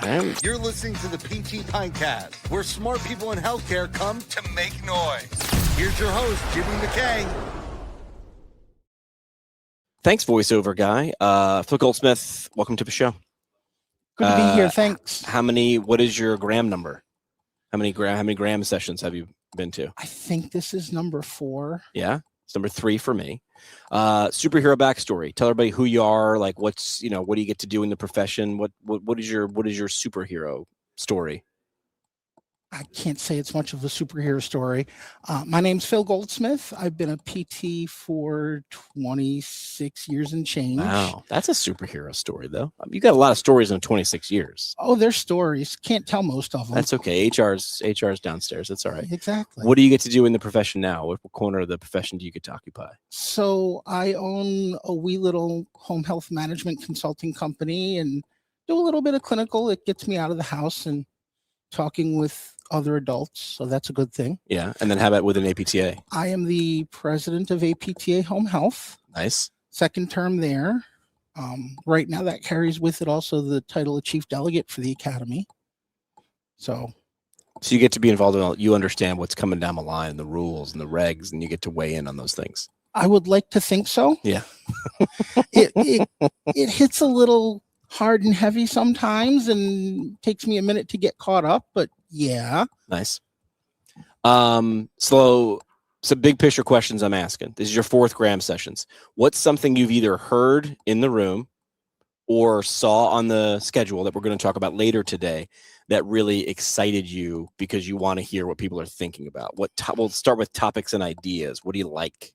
Damn. You're listening to the PT Pinecast, where smart people in healthcare come to make noise. Here's your host, Jimmy McKay. Thanks, voiceover guy. Phil Goldsmith, welcome to the show. Good to be here. Thanks. What is your gram number? How many gram sessions have you been to? I think this is number 4. Yeah, it's number 3 for me. Superhero backstory. Tell everybody who you are. Like, what do you get to do in the profession? What is your superhero story? I can't say it's much of a superhero story. My name's Phil Goldsmith. I've been a PT for 26 years and change. Wow, that's a superhero story, though. You got a lot of stories in 26 years. Oh, there's stories. Can't tell most of them. That's okay. HR's downstairs. That's all right. Exactly. What do you get to do in the profession now? What corner of the profession do you get to occupy? So I own a wee little home health management consulting company and do a little bit of clinical. It gets me out of the house and talking with other adults, so that's a good thing. Yeah, and then how about with an APTA? I am the president of APTA Home Health. Nice. Second term there. Right now that carries with it also the title of chief delegate for the academy. So you get to be involved in all, you understand what's coming down the line, the rules and the regs, and you get to weigh in on those things. I would like to think so. Yeah. it hits a little hard and heavy sometimes and takes me a minute to get caught up, but yeah. Nice. So some big picture questions I'm asking. This is your 4th gram sessions. What's something you've either heard in the room or saw on the schedule that we're going to talk about later today that really excited you because you want to hear what people are thinking about? We'll start with topics and ideas. What do you like?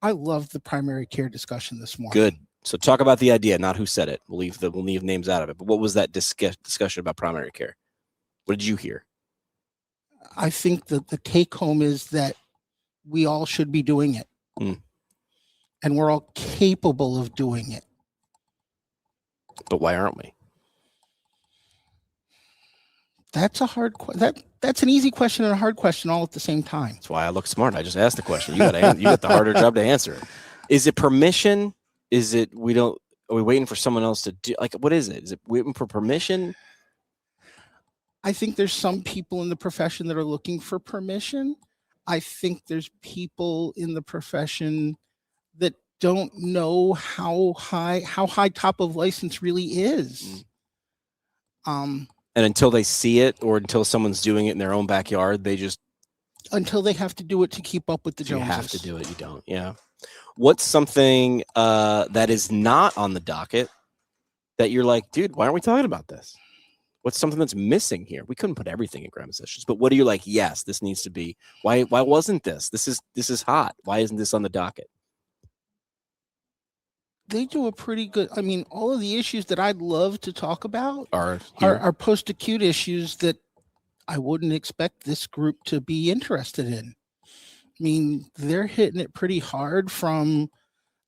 I love the primary care discussion this morning. Good. So talk about the idea, not who said it. We'll leave names out of it. But what was that discussion about primary care? What did you hear? I think that the take home is that we all should be doing it. And we're all capable of doing it. But why aren't we? That's a hard that's an easy question and a hard question all at the same time. That's why I look smart. I just asked the question. You got the harder job to answer it. Is it permission? Is it are we waiting for someone else to do, like, what is it? Is it waiting for permission? I think there's some people in the profession that are looking for permission. I think there's people in the profession that don't know how high top of license really is. And until they see it or until someone's doing it in their own backyard, until they have to do it to keep up with the Joneses. You have to do it. You don't. Yeah. What's something that is not on the docket that you're like, dude, why aren't we talking about this? What's something that's missing here? We couldn't put everything in gram sessions, but what are you like? Yes, this needs to be. Why wasn't this? This is hot. Why isn't this on the docket? They do a pretty good. I mean, all of the issues that I'd love to talk about are post-acute issues that I wouldn't expect this group to be interested in. I mean, they're hitting it pretty hard from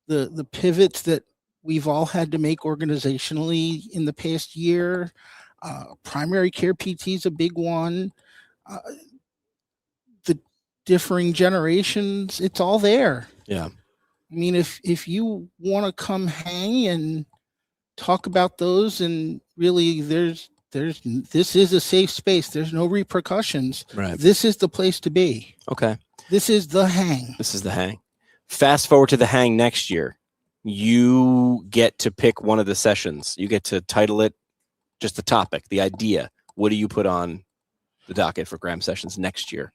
the pivots that we've all had to make organizationally in the past year. Primary care PT is a big one. The differing generations, it's all there. Yeah. I mean, if you want to come hang and talk about those, and really this is a safe space. There's no repercussions. Right. This is the place to be. Okay. This is the hang. This is the hang. Fast forward to the hang next year. You get to pick one of the sessions. You get to title it just the topic, the idea. What do you put on the docket for gram sessions next year?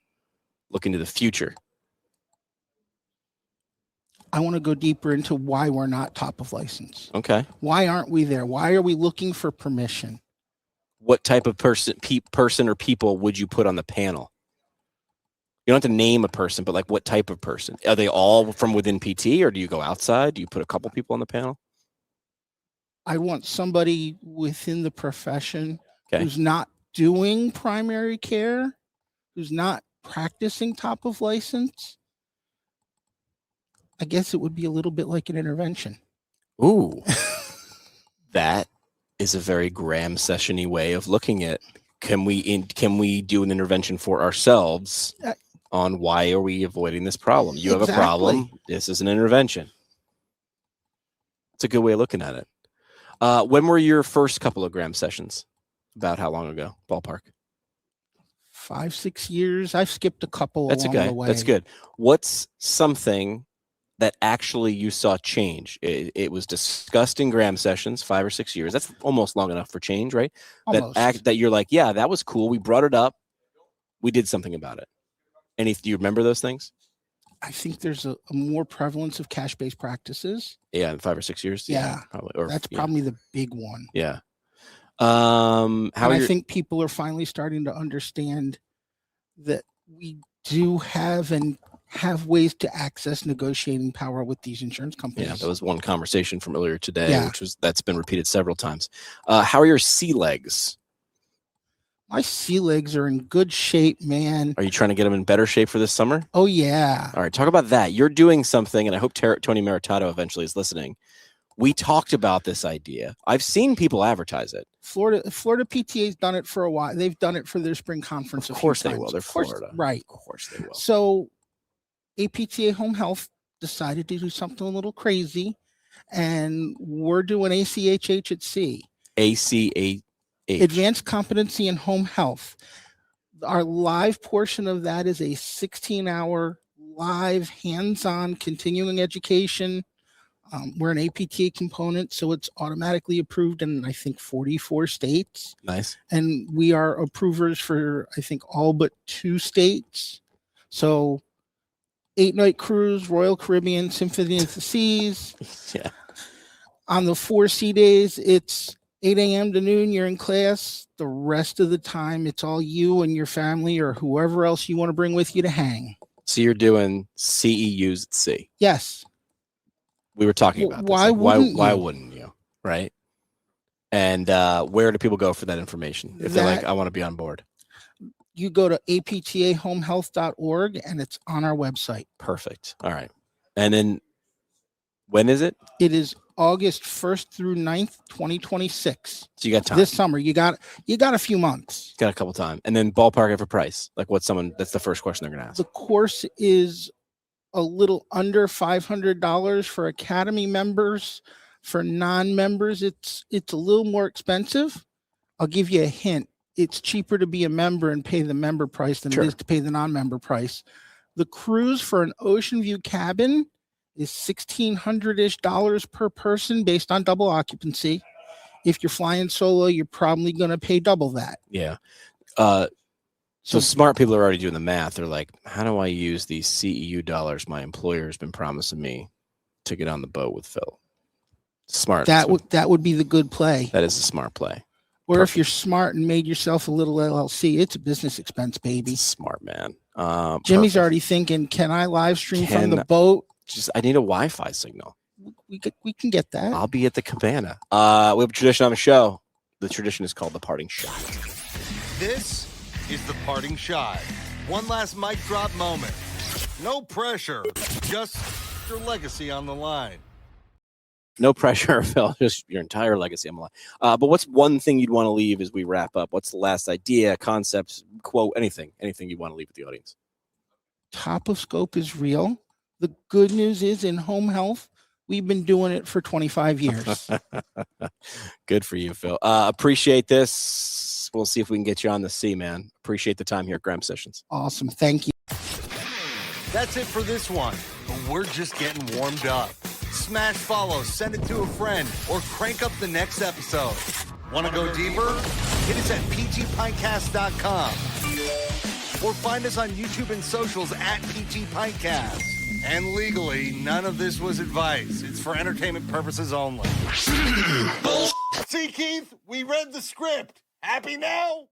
Looking to the future. I want to go deeper into why we're not top of license. Okay. Why aren't we there? Why are we looking for permission? What type of person or people would you put on the panel? You don't have to name a person, but like what type of person? Are they all from within PT, or do you go outside? Do you put a couple people on the panel? I want somebody within the profession who's not doing primary care, who's not practicing top of license. I guess it would be a little bit like an intervention. Ooh, that is a very gram session-y way of looking at. Can we do an intervention for ourselves on why are we avoiding this problem? You have a problem. This is an intervention. It's a good way of looking at it. When were your first couple of gram sessions? About how long ago? Ballpark. 5-6 years. I've skipped a couple That's along okay. the way. That's good. What's something that actually you saw change? It was discussed in Graham sessions 5 or 6 years. That's almost long enough for change, right? Almost. That you're like, yeah, that was cool. We brought it up. We did something about it. Do you remember those things? I think there's a more prevalence of cash-based practices. Yeah, in 5 or 6 years. Yeah, probably. Or, that's probably the big one. Yeah. I think people are finally starting to understand that we do have ways to access negotiating power with these insurance companies. Yeah, that was one conversation from earlier today, that's been repeated several times. How are your sea legs? My sea legs are in good shape, man. Are you trying to get them in better shape for this summer? Oh, yeah. All right, talk about that. You're doing something, and I hope Tony Maritato eventually is listening. We talked about this idea. I've seen people advertise it. Florida PTA's done it for a while. They've done it for their spring conference. Of course they will. They're Florida. Right. Of course they will. So APTA Home Health decided to do something a little crazy, and we're doing ACHH at sea. ACHH. Advanced Competency in Home Health. Our live portion of that is a 16-hour live, hands-on continuing education. We're an APTA component, so it's automatically approved in, I think, 44 states. Nice. And we are approvers for, I think, all but 2 states. So 8-night cruise, Royal Caribbean, Symphony of the Seas. Yeah. On the 4 sea days, it's 8 a.m. to noon, you're in class. The rest of the time, it's all you and your family or whoever else you want to bring with you to hang. So you're doing CEUs at sea. Yes. We were talking about this. Why wouldn't you? Right. And where do people go for that information? If they're like, I want to be on board. You go to aptahomehealth.org and it's on our website. Perfect. All right. And then when is it? It is August 1st through 9th, 2026. So you got time. This summer. You got a few months. Got a couple time. And then ballpark it for price. Like that's the first question they're going to ask. The course is a little under $500 for Academy members. For non-members, it's a little more expensive. I'll give you a hint. It's cheaper to be a member and pay the member price than it is to pay the non-member price. The cruise for an ocean view cabin is $1,600-ish per person based on double occupancy. If you're flying solo, you're probably going to pay double that. Yeah. So smart people are already doing the math. They're like, how do I use these CEU dollars my employer has been promising me to get on the boat with Phil? Smart. That would be the good play. That is a smart play. Or Perfect. If you're smart and made yourself a little LLC, it's a business expense, baby. Smart, man. Jimmy's already thinking, can I live stream from the boat? I need a Wi-Fi signal. We can get that. I'll be at the cabana. We have a tradition on the show. The tradition is called the parting shot. This is the parting shot. One last mic drop moment. No pressure. Just your legacy on the line. No pressure, Phil. Just your entire legacy on the line. But what's one thing you'd want to leave as we wrap up? What's the last idea, concept, quote, anything you want to leave with the audience? Top of scope is real. The good news is in home health, we've been doing it for 25 years. Good for you, Phil. Appreciate this. We'll see if we can get you on the sea, man. Appreciate the time here at Graham Sessions. Awesome. Thank you. That's it for this one, but we're just getting warmed up. Smash follow, send it to a friend, or crank up the next episode. Want to go deeper? Hit us at ptpintcast.com. Or find us on YouTube and socials at ptpintcast. And legally, none of this was advice. It's for entertainment purposes only. See, Keith, we read the script. Happy now?